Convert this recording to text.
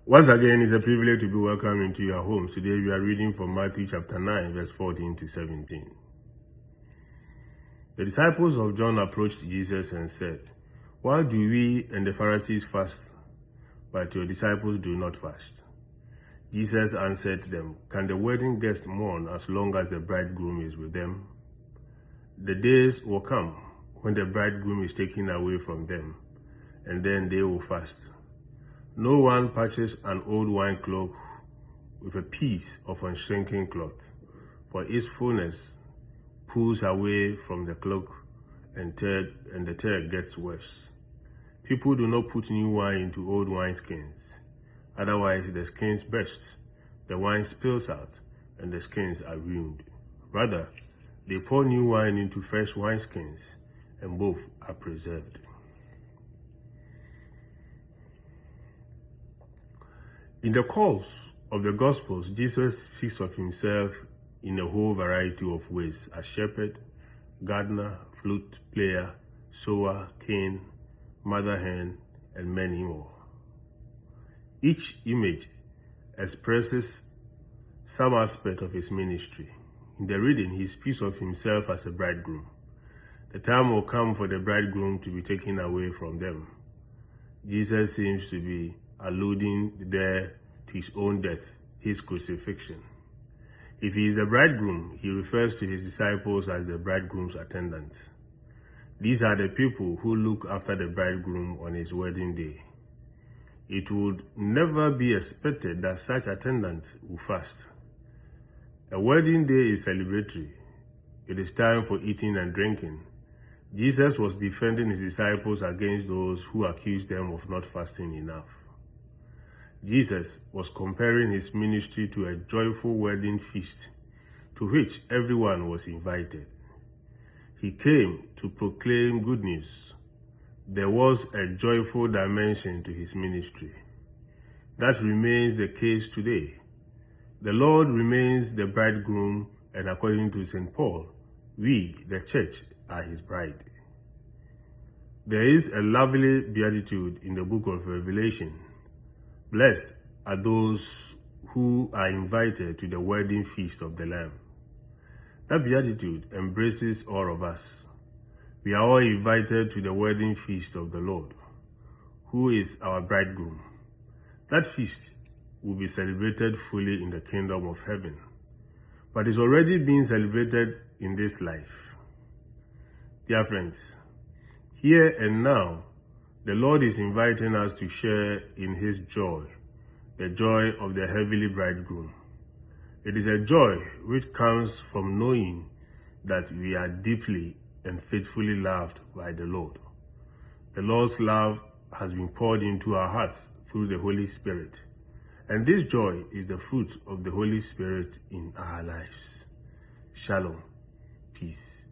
Once again, it's a privilege to be welcomed into your homes. Today we are reading from Matthew chapter 9, verse 14 to 17. The disciples of John approached Jesus and said, "Why do we and the Pharisees fast, but your disciples do not fast?" Jesus answered them, "Can the wedding guests mourn as long as the bridegroom is with them? The days will come when the bridegroom is taken away from them, and then they will fast. No one patches an old wine cloak with a piece of unshrinking cloth, for its fullness pulls away from the cloak, and the tear gets worse. People do not put new wine into old wineskins. Otherwise, the skins burst, the wine spills out, and the skins are ruined. Rather, they pour new wine into fresh wineskins, and both are preserved." In the course of the Gospels, Jesus speaks of himself in a whole variety of ways as shepherd, gardener, flute player, sower, king, mother hen, and many more. Each image expresses some aspect of his ministry. In the reading, he speaks of himself as a bridegroom. The time will come for the bridegroom to be taken away from them. Jesus seems to be alluding there to his own death, his crucifixion. If he is the bridegroom, he refers to his disciples as the bridegroom's attendants. These are the people who look after the bridegroom on his wedding day. It would never be expected that such attendants will fast. A wedding day is celebratory. It is time for eating and drinking. Jesus was defending his disciples against those who accused them of not fasting enough. Jesus was comparing his ministry to a joyful wedding feast to which everyone was invited. He came to proclaim good news. There was a joyful dimension to his ministry. That remains the case today. The Lord remains the bridegroom, and according to St. Paul, we, the church, are his bride. There is a lovely beatitude in the book of Revelation. Blessed are those who are invited to the wedding feast of the Lamb. That beatitude embraces all of us. We are all invited to the wedding feast of the Lord, who is our bridegroom. That feast will be celebrated fully in the kingdom of heaven, but is already being celebrated in this life. Dear friends, here and now, the Lord is inviting us to share in his joy, the joy of the heavenly bridegroom. It is a joy which comes from knowing that we are deeply and faithfully loved by the Lord. The Lord's love has been poured into our hearts through the Holy Spirit, and this joy is the fruit of the Holy Spirit in our lives. Shalom. Peace.